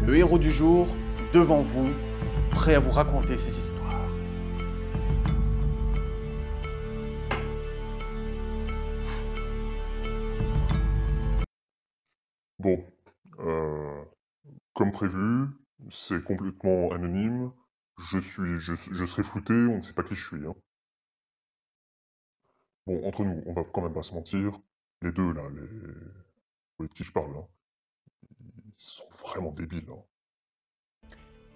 le héros du jour, devant vous, prêt à vous raconter ses histoires. Bon, comme prévu, c'est complètement anonyme. Je serai flouté, on ne sait pas qui je suis, hein. Bon, entre nous, on va quand même pas se mentir. Les deux, là, vous voyez de qui je parle, hein. Ils sont vraiment débiles, hein.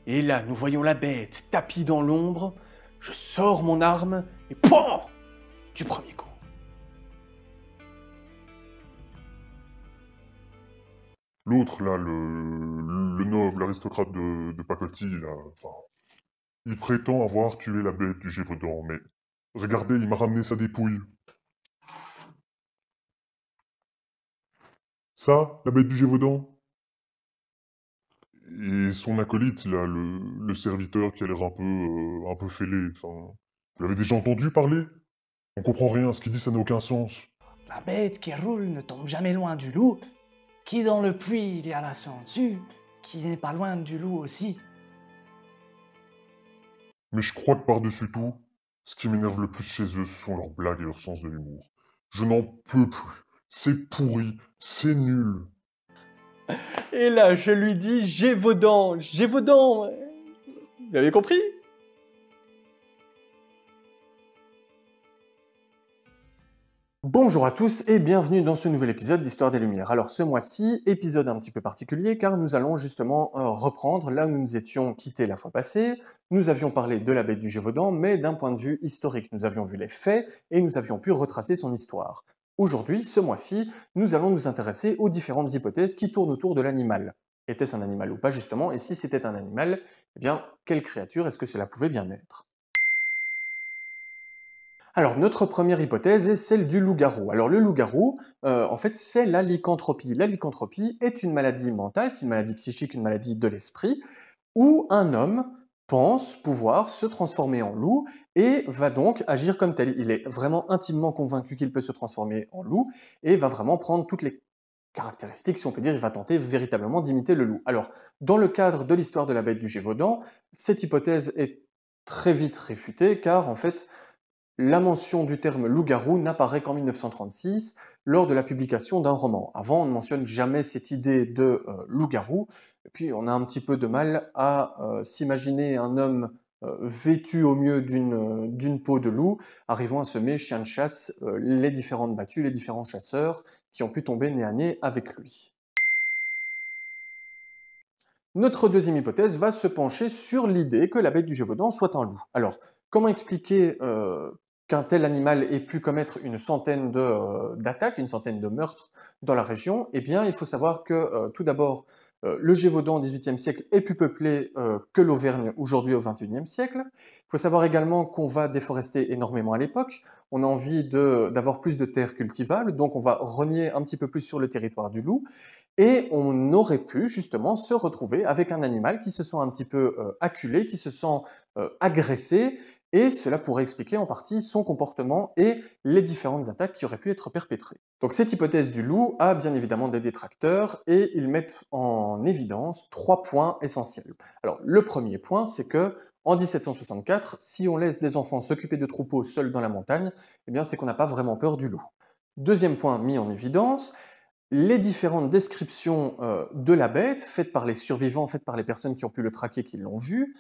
Et là, nous voyons la bête tapie dans l'ombre. Je sors mon arme et POUM du premier coup. L'autre, là, le noble aristocrate de pacotille, là, enfin... Il prétend avoir tué la bête du Gévaudan, mais... Regardez, il m'a ramené sa dépouille. Ça, la bête du Gévaudan. Et son acolyte, là, le serviteur qui a l'air un peu fêlé, enfin... Vous l'avez déjà entendu parler? On comprend rien, ce qu'il dit, ça n'a aucun sens. La bête qui roule ne tombe jamais loin du loup. Qui dans le puits, il y a la censure, qui n'est pas loin du loup aussi. Mais je crois que par-dessus tout, ce qui m'énerve le plus chez eux, ce sont leurs blagues et leur sens de l'humour. Je n'en peux plus. C'est pourri, c'est nul. Et là, je lui dis Gévaudan, Gévaudan. Vous avez compris? Bonjour à tous et bienvenue dans ce nouvel épisode d'Histoire des Lumières. Alors ce mois-ci, épisode un petit peu particulier car nous allons justement reprendre là où nous nous étions quittés la fois passée. Nous avions parlé de la bête du Gévaudan, mais d'un point de vue historique. Nous avions vu les faits et nous avions pu retracer son histoire. Aujourd'hui, ce mois-ci, nous allons nous intéresser aux différentes hypothèses qui tournent autour de l'animal. Était-ce un animal ou pas justement? Et si c'était un animal, eh bien, quelle créature est-ce que cela pouvait bien être? Alors, notre première hypothèse est celle du loup-garou. Alors, le loup-garou, en fait, c'est la lycanthropie. La lycanthropie est une maladie mentale, c'est une maladie psychique, une maladie de l'esprit, où un homme pense pouvoir se transformer en loup et va donc agir comme tel. Il est vraiment intimement convaincu qu'il peut se transformer en loup et va vraiment prendre toutes les caractéristiques, si on peut dire, il va tenter véritablement d'imiter le loup. Alors, dans le cadre de l'histoire de la bête du Gévaudan, cette hypothèse est très vite réfutée car, en fait, la mention du terme loup-garou n'apparaît qu'en 1936, lors de la publication d'un roman. Avant, on ne mentionne jamais cette idée de loup-garou, et puis on a un petit peu de mal à s'imaginer un homme vêtu au mieux d'une peau de loup, arrivant à semer chien de chasse les différentes battues, les différents chasseurs qui ont pu tomber nez à nez avec lui. Notre deuxième hypothèse va se pencher sur l'idée que la bête du Gévaudan soit un loup. Alors, comment expliquer qu'un tel animal ait pu commettre une centaine d'attaques, une centaine de meurtres dans la région? Eh bien, il faut savoir que, tout d'abord, le Gévaudan au XVIIIe siècle est plus peuplé que l'Auvergne aujourd'hui au XXIe siècle. Il faut savoir également qu'on va déforester énormément à l'époque. On a envie d'avoir plus de terres cultivables, donc on va rogner un petit peu plus sur le territoire du loup. Et on aurait pu justement se retrouver avec un animal qui se sent un petit peu acculé, qui se sent agressé, et cela pourrait expliquer en partie son comportement et les différentes attaques qui auraient pu être perpétrées. Donc cette hypothèse du loup a bien évidemment des détracteurs, et ils mettent en évidence 3 points essentiels. Alors le premier point, c'est que en 1764, si on laisse des enfants s'occuper de troupeaux seuls dans la montagne, eh bien c'est qu'on n'a pas vraiment peur du loup. Deuxième point mis en évidence, les différentes descriptions de la bête, faites par les survivants, faites par les personnes qui ont pu le traquer, qui l'ont vu,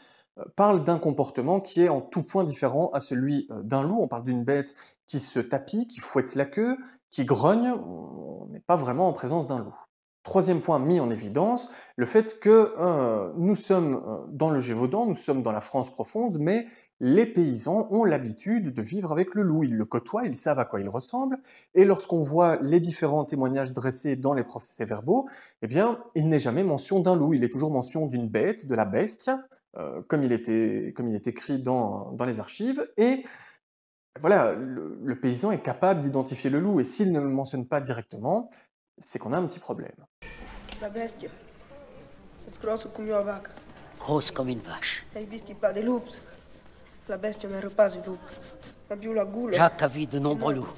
parlent d'un comportement qui est en tout point différent à celui d'un loup. On parle d'une bête qui se tapit, qui fouette la queue, qui grogne. On n'est pas vraiment en présence d'un loup. Troisième point mis en évidence, le fait que nous sommes dans le Gévaudan, nous sommes dans la France profonde, mais les paysans ont l'habitude de vivre avec le loup. Ils le côtoient, ils savent à quoi il ressemble, et lorsqu'on voit les différents témoignages dressés dans les procès-verbaux, eh bien, il n'est jamais mention d'un loup, il est toujours mention d'une bête, de la bestia, comme il est écrit dans les archives, et voilà, le paysan est capable d'identifier le loup, et s'il ne le mentionne pas directement, c'est qu'on a un petit problème. La bestia. C'est grosso come une vache. Grosse comme une vache. Hai visto pas des loups? La bestia n'era pas un loup. Ma più la goula. Jacques a vu de nombreux loups.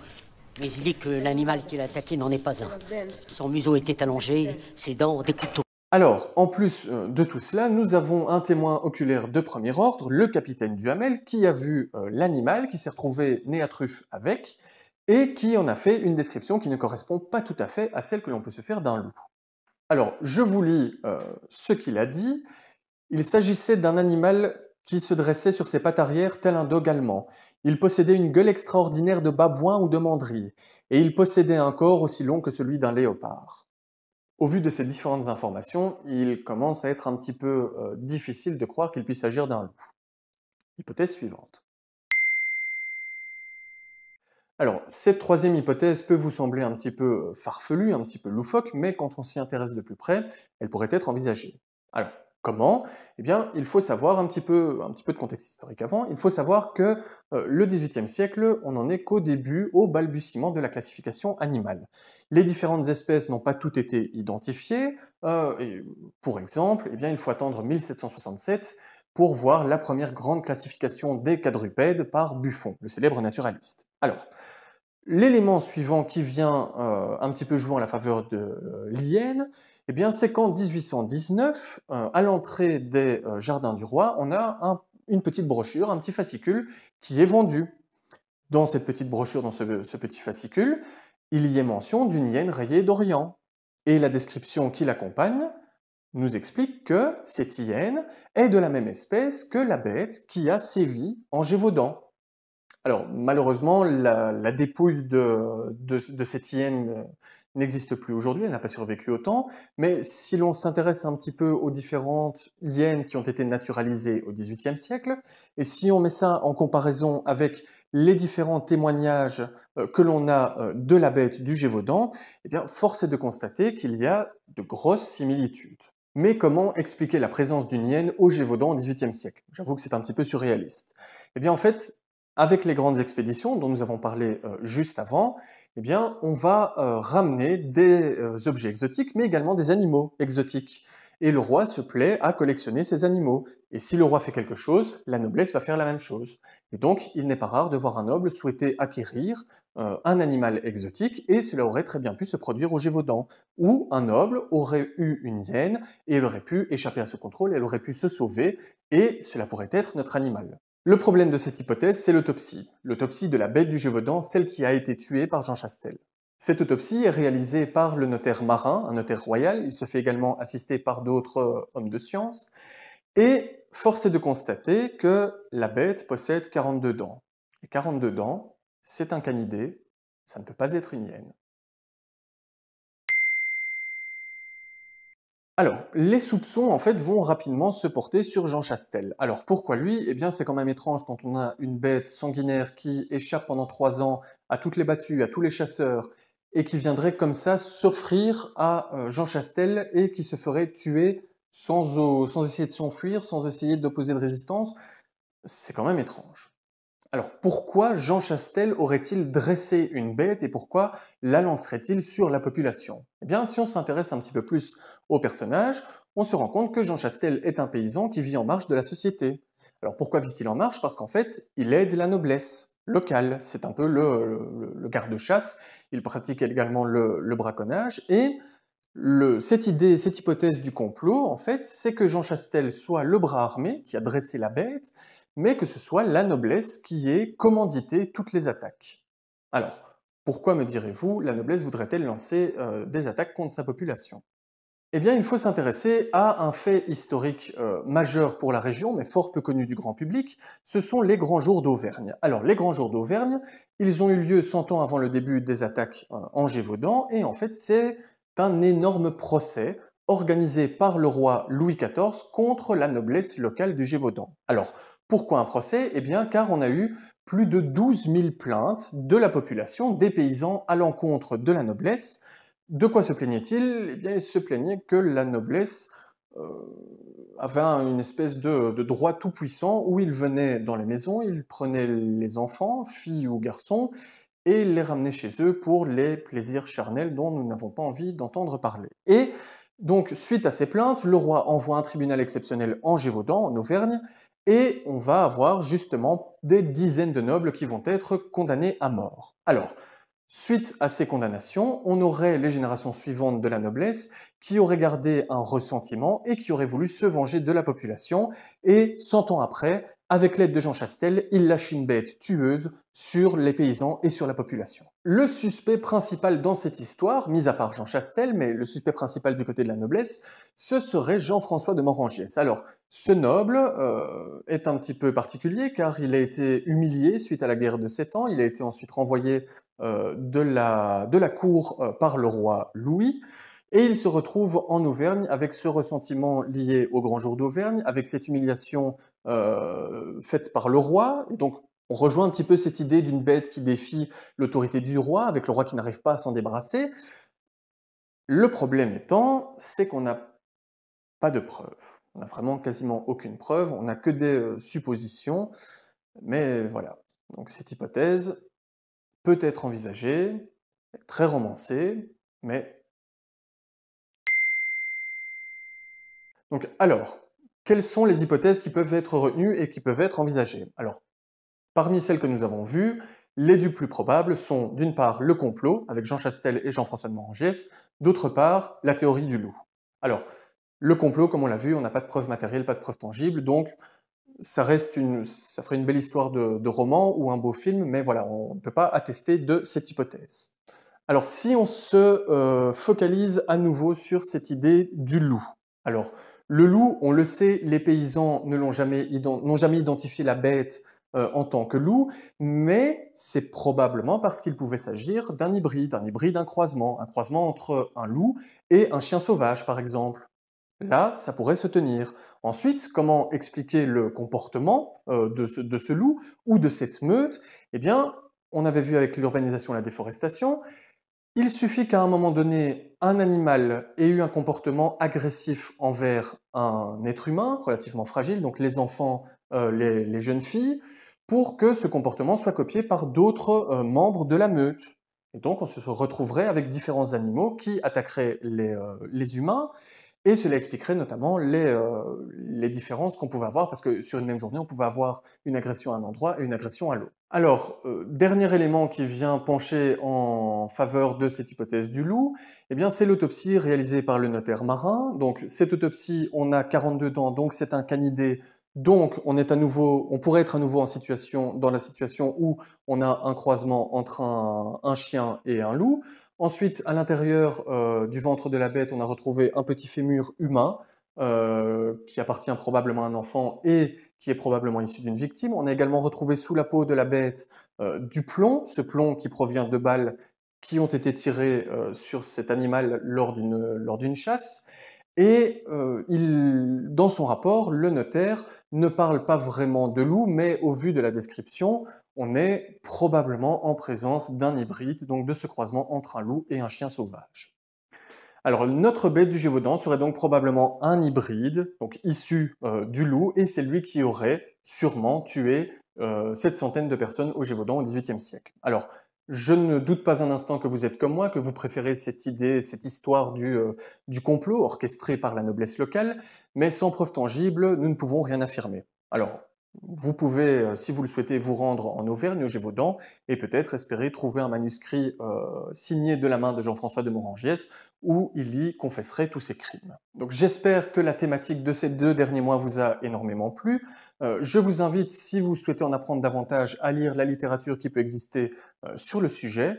Mais il dit que l'animal qui l'a attaqué n'en est pas un. Son museau était allongé, ses dents des couteaux. Alors, en plus de tout cela, nous avons un témoin oculaire de premier ordre, le capitaine Duhamel, qui a vu l'animal, qui s'est retrouvé nez à truffe avec, et qui en a fait une description qui ne correspond pas tout à fait à celle que l'on peut se faire d'un loup. Alors, je vous lis ce qu'il a dit. Il s'agissait d'un animal qui se dressait sur ses pattes arrière tel un dogue allemand. Il possédait une gueule extraordinaire de babouin ou de mandrille, et il possédait un corps aussi long que celui d'un léopard. Au vu de ces différentes informations, il commence à être un petit peu difficile de croire qu'il puisse s'agir d'un loup. Hypothèse suivante. Alors, cette troisième hypothèse peut vous sembler un petit peu farfelue, un petit peu loufoque, mais quand on s'y intéresse de plus près, elle pourrait être envisagée. Alors, comment? Eh bien, il faut savoir un petit peu de contexte historique avant. Il faut savoir que le XVIIIe siècle, on n'en est qu'au début, au balbutiement de la classification animale. Les différentes espèces n'ont pas toutes été identifiées. Et pour exemple, eh bien, il faut attendre 1767 pour voir la première grande classification des quadrupèdes par Buffon, le célèbre naturaliste. Alors, l'élément suivant qui vient un petit peu jouer en la faveur de l'hyène, eh bien, c'est qu'en 1819, à l'entrée des Jardins du Roi, on a une petite brochure, un petit fascicule qui est vendu. Dans cette petite brochure, dans ce petit fascicule, il y est mention d'une hyène rayée d'Orient. Et la description qui l'accompagne nous explique que cette hyène est de la même espèce que la bête qui a sévi en Gévaudan. Alors, malheureusement, la dépouille de cette hyène n'existe plus aujourd'hui, elle n'a pas survécu autant, mais si l'on s'intéresse un petit peu aux différentes hyènes qui ont été naturalisées au XVIIIe siècle, et si on met ça en comparaison avec les différents témoignages que l'on a de la bête du Gévaudan, eh bien, force est de constater qu'il y a de grosses similitudes. Mais comment expliquer la présence d'une hyène au Gévaudan au XVIIIe siècle? J'avoue que c'est un petit peu surréaliste. Eh bien, en fait, avec les grandes expéditions dont nous avons parlé juste avant, eh bien, on va ramener des objets exotiques, mais également des animaux exotiques. Et le roi se plaît à collectionner ces animaux. Et si le roi fait quelque chose, la noblesse va faire la même chose. Et donc, il n'est pas rare de voir un noble souhaiter acquérir un animal exotique, et cela aurait très bien pu se produire au Gévaudan, où un noble aurait eu une hyène, et elle aurait pu échapper à ce contrôle, elle aurait pu se sauver, et cela pourrait être notre animal. Le problème de cette hypothèse, c'est l'autopsie. L'autopsie de la bête du Gévaudan, celle qui a été tuée par Jean Chastel. Cette autopsie est réalisée par le notaire Marin, un notaire royal. Il se fait également assister par d'autres hommes de science. Et force est de constater que la bête possède 42 dents. Et 42 dents, c'est un canidé, ça ne peut pas être une hyène. Alors, les soupçons, en fait, vont rapidement se porter sur Jean Chastel. Alors, pourquoi lui? Eh bien, c'est quand même étrange quand on a une bête sanguinaire qui échappe pendant 3 ans à toutes les battues, à tous les chasseurs, et qui viendrait comme ça s'offrir à Jean Chastel et qui se ferait tuer sans essayer de s'enfuir, sans essayer d'opposer de résistance. C'est quand même étrange. Alors, pourquoi Jean Chastel aurait-il dressé une bête et pourquoi la lancerait-il sur la population? Eh bien, si on s'intéresse un petit peu plus au personnage, on se rend compte que Jean Chastel est un paysan qui vit en marge de la société. Alors, pourquoi vit-il en marge? Parce qu'en fait, il aide la noblesse locale. C'est un peu le garde-chasse. Il pratique également le braconnage. Et cette hypothèse du complot, en fait, c'est que Jean Chastel soit le bras armé qui a dressé la bête, mais que ce soit la noblesse qui ait commandité toutes les attaques. Alors, pourquoi, me direz-vous, la noblesse voudrait-elle lancer des attaques contre sa population? Eh bien, il faut s'intéresser à un fait historique majeur pour la région, mais fort peu connu du grand public, ce sont les Grands Jours d'Auvergne. Alors, les Grands Jours d'Auvergne, ils ont eu lieu 100 ans avant le début des attaques en Gévaudan, et en fait, c'est un énorme procès organisé par le roi Louis XIV contre la noblesse locale du Gévaudan. Alors, pourquoi un procès? Eh bien, car on a eu plus de 12 000 plaintes de la population, des paysans, à l'encontre de la noblesse. De quoi se plaignait-il? Eh bien, il se plaignait que la noblesse avait une espèce de droit tout-puissant où il venait dans les maisons, il prenait les enfants, filles ou garçons, et les ramenait chez eux pour les plaisirs charnels dont nous n'avons pas envie d'entendre parler. Et donc, suite à ces plaintes, le roi envoie un tribunal exceptionnel en Gévaudan, en Auvergne, et on va avoir justement des dizaines de nobles qui vont être condamnés à mort. Alors, Suite à ces condamnations, on aurait les générations suivantes de la noblesse qui auraient gardé un ressentiment et qui auraient voulu se venger de la population, et 100 ans après, avec l'aide de Jean Chastel, il lâche une bête tueuse sur les paysans et sur la population. Le suspect principal dans cette histoire, mis à part Jean Chastel, mais le suspect principal du côté de la noblesse, ce serait Jean-François de Morangiès. Alors, ce noble est un petit peu particulier car il a été humilié suite à la guerre de 7 ans, il a été ensuite renvoyé de la cour par le roi Louis, et il se retrouve en Auvergne avec ce ressentiment lié au grand jour d'Auvergne, avec cette humiliation faite par le roi, et donc on rejoint un petit peu cette idée d'une bête qui défie l'autorité du roi, avec le roi qui n'arrive pas à s'en débarrasser. Le problème étant, c'est qu'on n'a pas de preuves. On n'a vraiment quasiment aucune preuve, on n'a que des suppositions, mais voilà. Donc cette hypothèse peut être envisagée, très romancée, mais... Donc alors, quelles sont les hypothèses qui peuvent être retenues et qui peuvent être envisagées? Alors, parmi celles que nous avons vues, les deux plus probables sont d'une part le complot avec Jean Chastel et Jean-François de Morangiès, d'autre part la théorie du loup. Alors, le complot, comme on l'a vu, on n'a pas de preuves matérielles, pas de preuves tangibles, donc ça ferait une belle histoire de roman ou un beau film, mais voilà, on ne peut pas attester de cette hypothèse. Alors, si on se focalise à nouveau sur cette idée du loup. Alors, le loup, on le sait, les paysans n'ont jamais identifié la bête en tant que loup, mais c'est probablement parce qu'il pouvait s'agir d'un hybride, un croisement entre un loup et un chien sauvage, par exemple. Là, ça pourrait se tenir. Ensuite, comment expliquer le comportement de ce loup ou de cette meute? Eh bien, on avait vu avec l'urbanisation et la déforestation, il suffit qu'à un moment donné, un animal ait eu un comportement agressif envers un être humain relativement fragile, donc les enfants, les jeunes filles, pour que ce comportement soit copié par d'autres membres de la meute. Et donc, on se retrouverait avec différents animaux qui attaqueraient les humains, et cela expliquerait notamment les différences qu'on pouvait avoir, parce que sur une même journée, on pouvait avoir une agression à un endroit et une agression à l'autre. Alors, dernier élément qui vient pencher en faveur de cette hypothèse du loup, eh bien, c'est l'autopsie réalisée par le notaire marin. Donc, cette autopsie, on a 42 dents, donc c'est un canidé. Donc, on pourrait être à nouveau dans la situation où on a un croisement entre un chien et un loup. Ensuite, à l'intérieur du ventre de la bête, on a retrouvé un petit fémur humain qui appartient probablement à un enfant et qui est probablement issu d'une victime. On a également retrouvé sous la peau de la bête du plomb, ce plomb qui provient de balles qui ont été tirées sur cet animal lors d'une chasse. Et dans son rapport, le notaire ne parle pas vraiment de loup, mais au vu de la description, on est probablement en présence d'un hybride, donc de ce croisement entre un loup et un chien sauvage. Alors notre bête du Gévaudan serait donc probablement un hybride, donc issu du loup, et c'est lui qui aurait sûrement tué cette centaine de personnes au Gévaudan au XVIIIe siècle. Alors, je ne doute pas un instant que vous êtes comme moi, que vous préférez cette idée, cette histoire du complot orchestré par la noblesse locale, mais sans preuve tangible, nous ne pouvons rien affirmer. Alors, vous pouvez, si vous le souhaitez, vous rendre en Auvergne, au Gévaudan, et peut-être espérer trouver un manuscrit signé de la main de Jean-François de Morangiès, où il y confesserait tous ses crimes. Donc j'espère que la thématique de ces 2 derniers mois vous a énormément plu. Je vous invite, si vous souhaitez en apprendre davantage, à lire la littérature qui peut exister sur le sujet.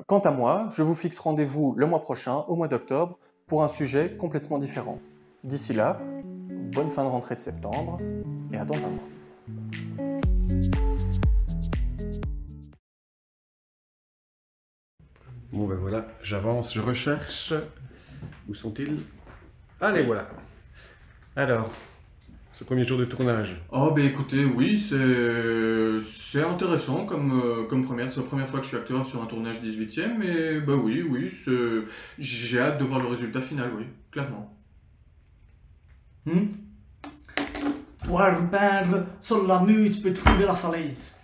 Quant à moi, je vous fixe rendez-vous le mois prochain, au mois d'octobre, pour un sujet complètement différent. D'ici là, bonne fin de rentrée de septembre, et à dans un mois. Bon ben voilà, j'avance, je recherche. Où sont-ils? Allez, voilà. Alors, ce premier jour de tournage. Oh ben écoutez, oui, c'est intéressant comme première. C'est la première fois que je suis acteur sur un tournage 18e, et bah oui, j'ai hâte de voir le résultat final, oui, clairement. Pour peindre sur la mute peut trouver la falaise.